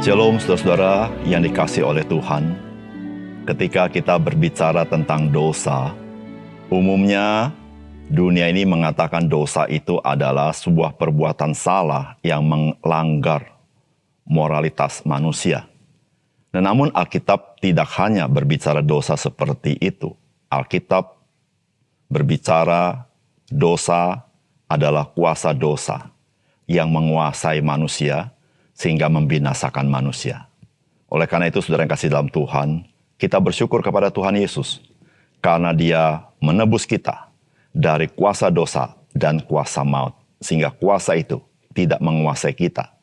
Shalom saudara-saudara yang dikasihi oleh Tuhan. Ketika kita berbicara tentang dosa, umumnya dunia ini mengatakan dosa itu adalah sebuah perbuatan salah yang melanggar moralitas manusia. Namun Alkitab tidak hanya berbicara dosa seperti itu. Alkitab berbicara dosa adalah kuasa dosa yang menguasai manusia sehingga membinasakan manusia. Oleh karena itu, saudara yang kasih dalam Tuhan, kita bersyukur kepada Tuhan Yesus karena Dia menebus kita dari kuasa dosa dan kuasa maut, sehingga kuasa itu tidak menguasai kita,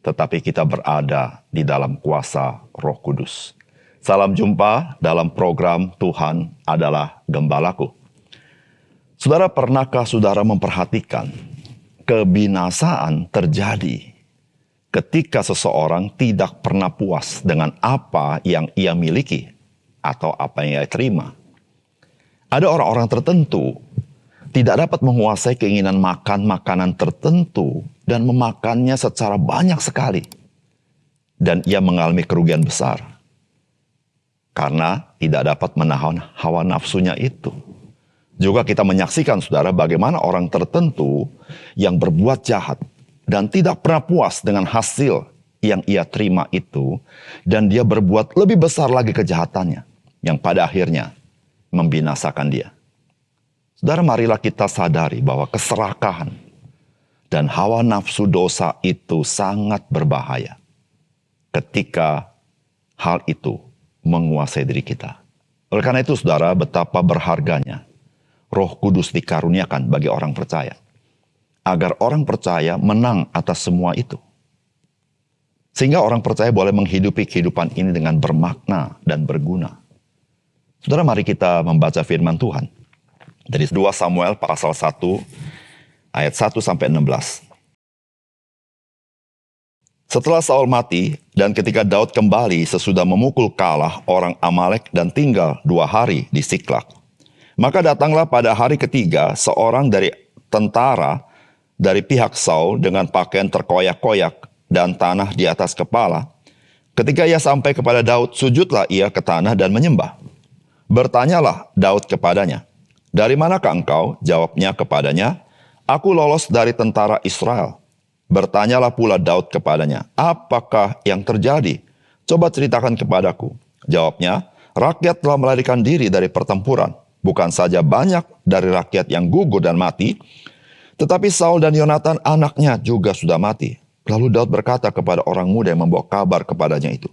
tetapi kita berada di dalam kuasa Roh Kudus. Salam jumpa dalam program Tuhan adalah Gembalaku. Saudara, pernahkah saudara memperhatikan kebinasaan terjadi ketika seseorang tidak pernah puas dengan apa yang ia miliki atau apa yang ia terima? Ada orang-orang tertentu tidak dapat menguasai keinginan makan makanan tertentu dan memakannya secara banyak sekali. Dan ia mengalami kerugian besar karena tidak dapat menahan hawa nafsunya itu. Juga kita menyaksikan, saudara, bagaimana orang tertentu yang berbuat jahat dan tidak pernah puas dengan hasil yang ia terima itu, dan dia berbuat lebih besar lagi kejahatannya, yang pada akhirnya membinasakan dia. Saudara, marilah kita sadari bahwa keserakahan dan hawa nafsu dosa itu sangat berbahaya ketika hal itu menguasai diri kita. Oleh karena itu, saudara, betapa berharganya Roh Kudus dikaruniakan bagi orang percaya, agar orang percaya menang atas semua itu. Sehingga orang percaya boleh menghidupi kehidupan ini dengan bermakna dan berguna. Saudara, mari kita membaca firman Tuhan dari 2 Samuel pasal 1 ayat 1-16. Setelah Saul mati dan ketika Daud kembali sesudah memukul kalah orang Amalek dan tinggal 2 hari di Siklak, maka datanglah pada hari ketiga seorang dari tentara dari pihak Saul dengan pakaian terkoyak-koyak dan tanah di atas kepala. Ketika ia sampai kepada Daud, sujudlah ia ke tanah dan menyembah. Bertanyalah Daud kepadanya, "Dari manakah engkau?" Jawabnya kepadanya, "Aku lolos dari tentara Israel." Bertanyalah pula Daud kepadanya, "Apakah yang terjadi? Coba ceritakan kepadaku." Jawabnya, "Rakyat telah melarikan diri dari pertempuran. Bukan saja banyak dari rakyat yang gugur dan mati, tetapi Saul dan Yonatan anaknya juga sudah mati." Lalu Daud berkata kepada orang muda yang membawa kabar kepadanya itu,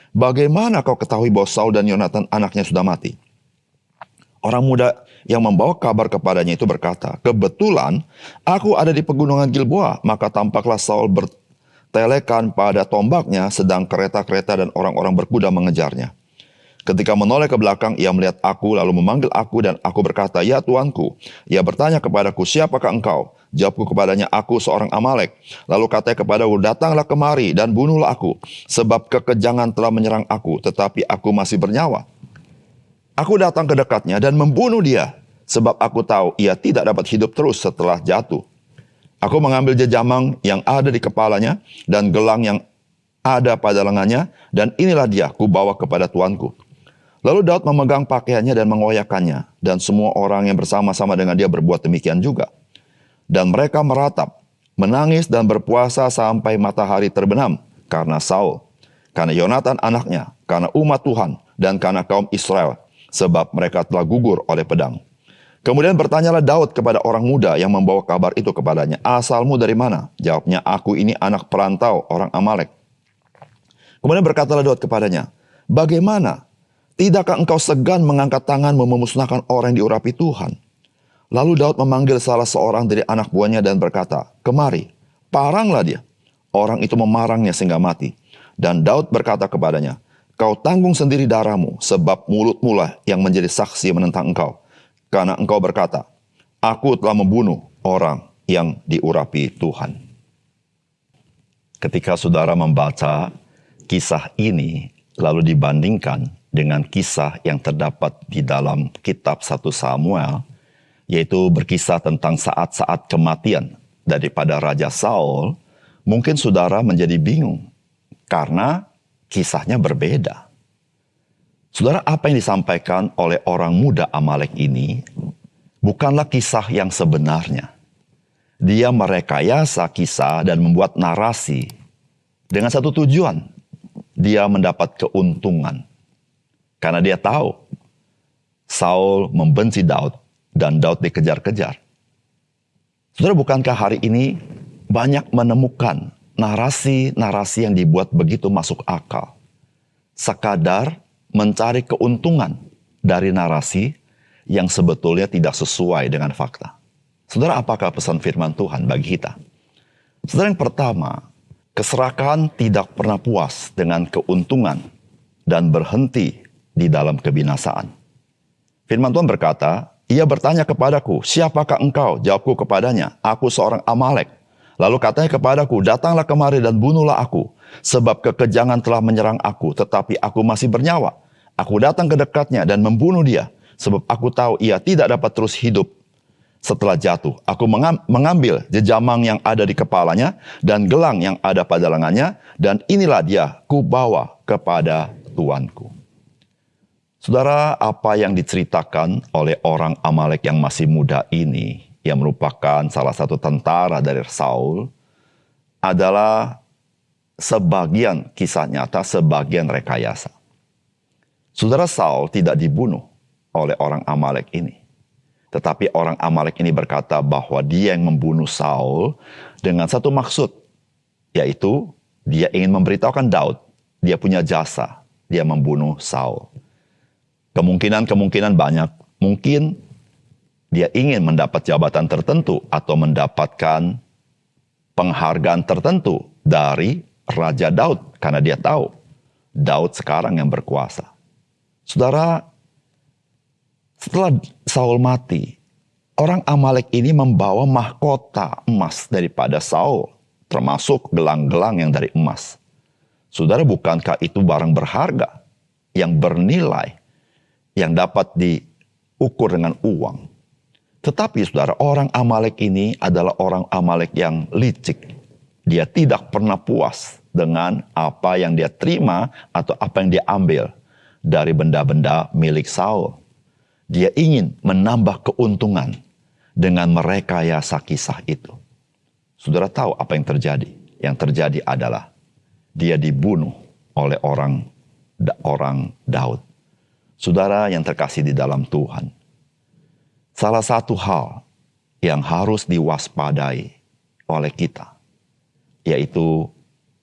"Bagaimana kau ketahui bahwa Saul dan Yonatan anaknya sudah mati?" Orang muda yang membawa kabar kepadanya itu berkata, "Kebetulan aku ada di pegunungan Gilboa." Maka tampaklah Saul bertelekan pada tombaknya, sedang kereta-kereta dan orang-orang berkuda mengejarnya. Ketika menoleh ke belakang, ia melihat aku, lalu memanggil aku, dan aku berkata, "Ya Tuanku." Ia bertanya kepadaku, "Siapakah engkau?" Jawabku kepadanya, "Aku seorang Amalek." Lalu katanya kepadaku, "Datanglah kemari dan bunuhlah aku, sebab kekejangan telah menyerang aku, tetapi aku masih bernyawa." Aku datang ke dekatnya dan membunuh dia, sebab aku tahu ia tidak dapat hidup terus setelah jatuh. Aku mengambil jejamang yang ada di kepalanya dan gelang yang ada pada lengannya, dan inilah dia kubawa kepada tuanku. Lalu Daud memegang pakaiannya dan mengoyakkannya, dan semua orang yang bersama-sama dengan dia berbuat demikian juga. Dan mereka meratap, menangis dan berpuasa sampai matahari terbenam karena Saul, karena Yonatan anaknya, karena umat Tuhan, dan karena kaum Israel, sebab mereka telah gugur oleh pedang. Kemudian bertanyalah Daud kepada orang muda yang membawa kabar itu kepadanya, "Asalmu dari mana?" Jawabnya, "Aku ini anak perantau orang Amalek." Kemudian berkatalah Daud kepadanya, "Bagaimana? Tidakkah engkau segan mengangkat tanganmu memusnahkan orang yang diurapi Tuhan?" Lalu Daud memanggil salah seorang dari anak buahnya dan berkata, "Kemari, paranglah dia." Orang itu memarangnya sehingga mati. Dan Daud berkata kepadanya, "Kau tanggung sendiri darahmu, sebab mulutmu lah yang menjadi saksi menentang engkau. Karena engkau berkata, 'Aku telah membunuh orang yang diurapi Tuhan.'" Ketika saudara membaca kisah ini, lalu dibandingkan dengan kisah yang terdapat di dalam kitab 1 Samuel, yaitu berkisah tentang saat-saat kematian daripada Raja Saul, mungkin saudara menjadi bingung. Karena kisahnya berbeda. Saudara, apa yang disampaikan oleh orang muda Amalek ini bukanlah kisah yang sebenarnya. Dia merekayasa kisah dan membuat narasi dengan satu tujuan. Dia mendapat keuntungan. Karena dia tahu Saul membenci Daud dan Daud dikejar-kejar. Saudara, bukankah hari ini banyak menemukan narasi-narasi yang dibuat begitu masuk akal? Sekadar mencari keuntungan dari narasi yang sebetulnya tidak sesuai dengan fakta. Saudara, apakah pesan firman Tuhan bagi kita? Saudara, yang pertama, keserakahan tidak pernah puas dengan keuntungan dan berhenti di dalam kebinasaan. Firman Tuhan berkata, ia bertanya kepadaku, siapakah engkau? Jawabku kepadanya, aku seorang Amalek. Lalu katanya kepadaku, datanglah kemari dan bunuhlah aku, sebab kekejangan telah menyerang aku, tetapi aku masih bernyawa. Aku datang ke dekatnya dan membunuh dia, sebab aku tahu ia tidak dapat terus hidup setelah jatuh. Aku mengambil jejamang yang ada di kepalanya dan gelang yang ada pada lengannya, dan inilah dia kubawa kepada tuanku. Saudara, apa yang diceritakan oleh orang Amalek yang masih muda ini, yang merupakan salah satu tentara dari Saul, adalah sebagian kisah nyata, sebagian rekayasa. Saudara, Saul tidak dibunuh oleh orang Amalek ini. Tetapi orang Amalek ini berkata bahwa dia yang membunuh Saul dengan satu maksud, yaitu dia ingin memberitahukan Daud, dia punya jasa, dia membunuh Saul. Kemungkinan banyak. Mungkin dia ingin mendapat jabatan tertentu atau mendapatkan penghargaan tertentu dari Raja Daud. Karena dia tahu Daud sekarang yang berkuasa. Saudara, setelah Saul mati, orang Amalek ini membawa mahkota emas daripada Saul, termasuk gelang-gelang yang dari emas. Saudara, bukankah itu barang berharga yang bernilai, yang dapat diukur dengan uang? Tetapi saudara, orang Amalek ini adalah orang Amalek yang licik. Dia tidak pernah puas dengan apa yang dia terima atau apa yang dia ambil dari benda-benda milik Saul. Dia ingin menambah keuntungan dengan merekayasa kisah itu. Saudara tahu apa yang terjadi? Yang terjadi adalah dia dibunuh oleh orang Daud. Saudara yang terkasih di dalam Tuhan, salah satu hal yang harus diwaspadai oleh kita, yaitu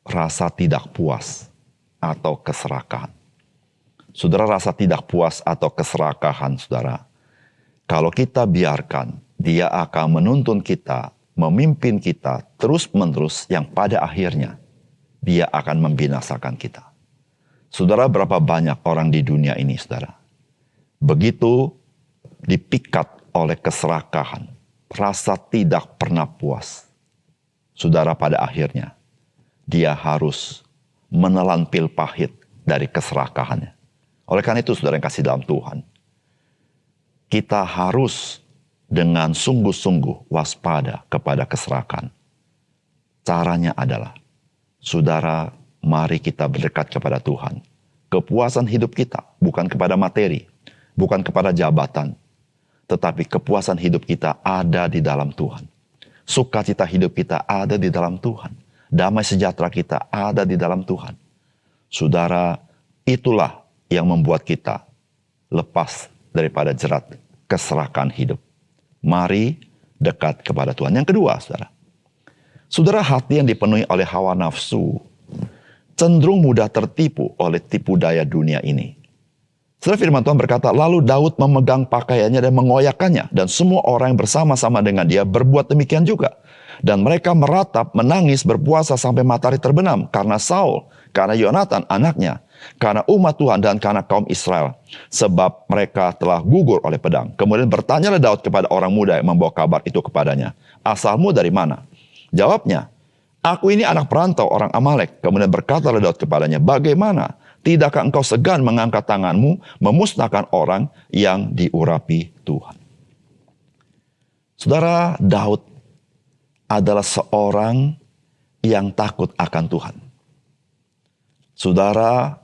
rasa tidak puas atau keserakahan. Saudara, rasa tidak puas atau keserakahan, saudara, kalau kita biarkan, dia akan menuntun kita, memimpin kita terus-menerus, yang pada akhirnya dia akan membinasakan kita. Saudara, berapa banyak orang di dunia ini, saudara, begitu dipikat oleh keserakahan, rasa tidak pernah puas. Saudara, pada akhirnya dia harus menelan pil pahit dari keserakahannya. Oleh karena itu, saudara yang kasih dalam Tuhan, kita harus dengan sungguh-sungguh waspada kepada keserakahan. Caranya adalah, saudara, mari kita berdekat kepada Tuhan. Kepuasan hidup kita bukan kepada materi, bukan kepada jabatan, tetapi kepuasan hidup kita ada di dalam Tuhan. Sukacita hidup kita ada di dalam Tuhan. Damai sejahtera kita ada di dalam Tuhan. Saudara, itulah yang membuat kita lepas daripada jerat keserakahan hidup. Mari dekat kepada Tuhan. Yang kedua, saudara, hati yang dipenuhi oleh hawa nafsu cenderung mudah tertipu oleh tipu daya dunia ini. Saudara, firman Tuhan berkata, lalu Daud memegang pakaiannya dan mengoyakkannya, dan semua orang yang bersama-sama dengan dia berbuat demikian juga. Dan mereka meratap, menangis, berpuasa sampai matahari terbenam karena Saul, karena Yonatan anaknya, karena umat Tuhan dan karena kaum Israel, sebab mereka telah gugur oleh pedang. Kemudian bertanyalah Daud kepada orang muda yang membawa kabar itu kepadanya, asalmu dari mana? Jawabnya, aku ini anak perantau orang Amalek. Kemudian berkatalah Daud kepadanya, bagaimana? Tidakkah engkau segan mengangkat tanganmu, memusnahkan orang yang diurapi Tuhan? Saudara, Daud adalah seorang yang takut akan Tuhan. Saudara,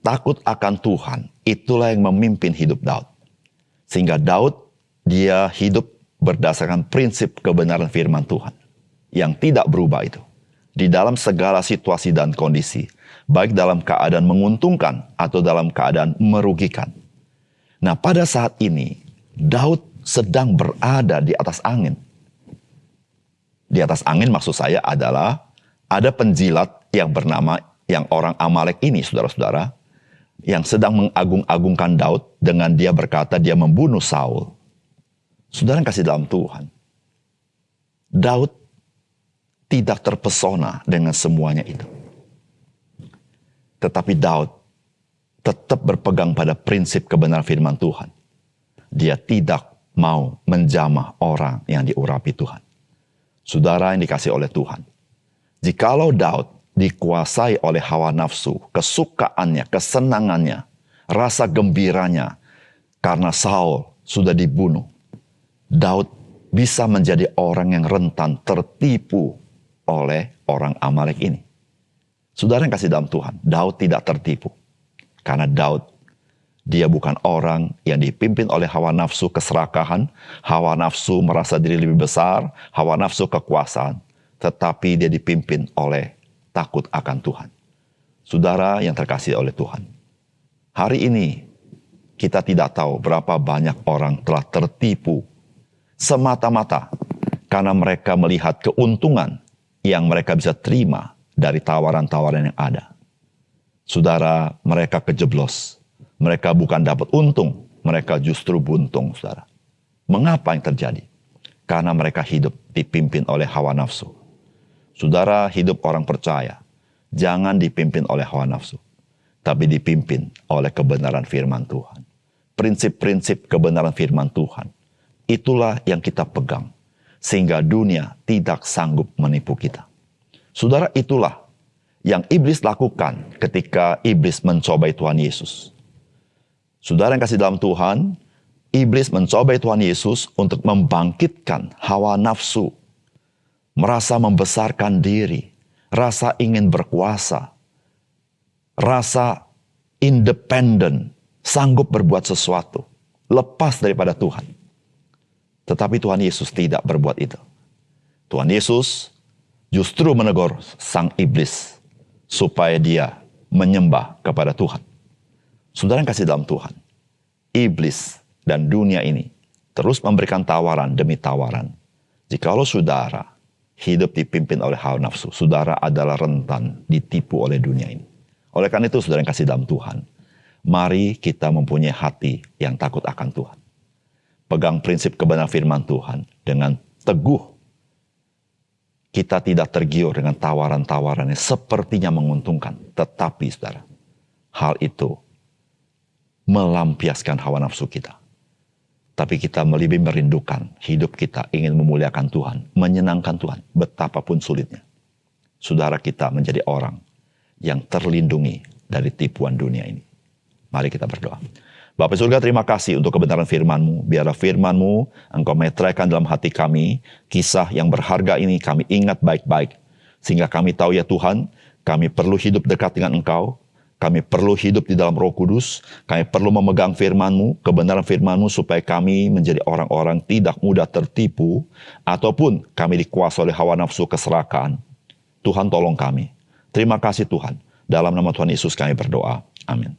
takut akan Tuhan, itulah yang memimpin hidup Daud. Sehingga Daud, dia hidup berdasarkan prinsip kebenaran firman Tuhan. Yang tidak berubah itu. Di dalam segala situasi dan kondisi. Baik dalam keadaan menguntungkan atau dalam keadaan merugikan. Nah, pada saat ini, Daud sedang berada di atas angin. Di atas angin maksud saya adalah ada penjilat yang bernama yang orang Amalek ini, saudara-saudara, yang sedang mengagung-agungkan Daud dengan dia berkata dia membunuh Saul. Saudara yang kasih dalam Tuhan, Daud tidak terpesona dengan semuanya itu. Tetapi Daud tetap berpegang pada prinsip kebenaran firman Tuhan. Dia tidak mau menjamah orang yang diurapi Tuhan. Saudara yang dikasih oleh Tuhan, jikalau Daud dikuasai oleh hawa nafsu, kesukaannya, kesenangannya, rasa gembiranya, karena Saul sudah dibunuh, Daud bisa menjadi orang yang rentan tertipu oleh orang Amalek ini. Saudara yang kasih dalam Tuhan, Daud tidak tertipu. Karena Daud, dia bukan orang yang dipimpin oleh hawa nafsu keserakahan, hawa nafsu merasa diri lebih besar, hawa nafsu kekuasaan. Tetapi dia dipimpin oleh takut akan Tuhan. Saudara yang terkasih oleh Tuhan, hari ini kita tidak tahu berapa banyak orang telah tertipu semata-mata karena mereka melihat keuntungan yang mereka bisa terima dari tawaran-tawaran yang ada. Saudara, mereka kejeblos. Mereka bukan dapat untung, mereka justru buntung, saudara. Mengapa yang terjadi? Karena mereka hidup dipimpin oleh hawa nafsu. Saudara, hidup orang percaya, jangan dipimpin oleh hawa nafsu, tapi dipimpin oleh kebenaran firman Tuhan. Prinsip-prinsip kebenaran firman Tuhan, itulah yang kita pegang, sehingga dunia tidak sanggup menipu kita. Saudara, itulah yang iblis lakukan ketika iblis mencobai Tuhan Yesus. Saudara yang kasih dalam Tuhan, iblis mencobai Tuhan Yesus untuk membangkitkan hawa nafsu, merasa membesarkan diri, rasa ingin berkuasa, rasa independen, sanggup berbuat sesuatu, lepas daripada Tuhan. Tetapi Tuhan Yesus tidak berbuat itu. Tuhan Yesus justru menegur sang iblis supaya dia menyembah kepada Tuhan. Saudara yang kasih dalam Tuhan, iblis dan dunia ini terus memberikan tawaran demi tawaran. Jikalau saudara hidup dipimpin oleh hawa nafsu, saudara adalah rentan ditipu oleh dunia ini. Oleh karena itu, saudara yang kasih dalam Tuhan, mari kita mempunyai hati yang takut akan Tuhan. Pegang prinsip kebenaran firman Tuhan dengan teguh. Kita tidak tergiur dengan tawaran-tawaran yang sepertinya menguntungkan. Tetapi saudara, hal itu melampiaskan hawa nafsu kita. Tapi kita lebih merindukan hidup kita ingin memuliakan Tuhan, menyenangkan Tuhan, betapapun sulitnya. Saudara, kita menjadi orang yang terlindungi dari tipuan dunia ini. Mari kita berdoa. Bapa surga, terima kasih untuk kebenaran firman-Mu. Biarlah firman-Mu Engkau meteraikan dalam hati kami. Kisah yang berharga ini kami ingat baik-baik. Sehingga kami tahu ya Tuhan, kami perlu hidup dekat dengan Engkau. Kami perlu hidup di dalam Roh Kudus. Kami perlu memegang firman-Mu, kebenaran firman-Mu, supaya kami menjadi orang-orang tidak mudah tertipu, ataupun kami dikuasai oleh hawa nafsu keserakahan. Tuhan tolong kami. Terima kasih Tuhan. Dalam nama Tuhan Yesus kami berdoa. Amin.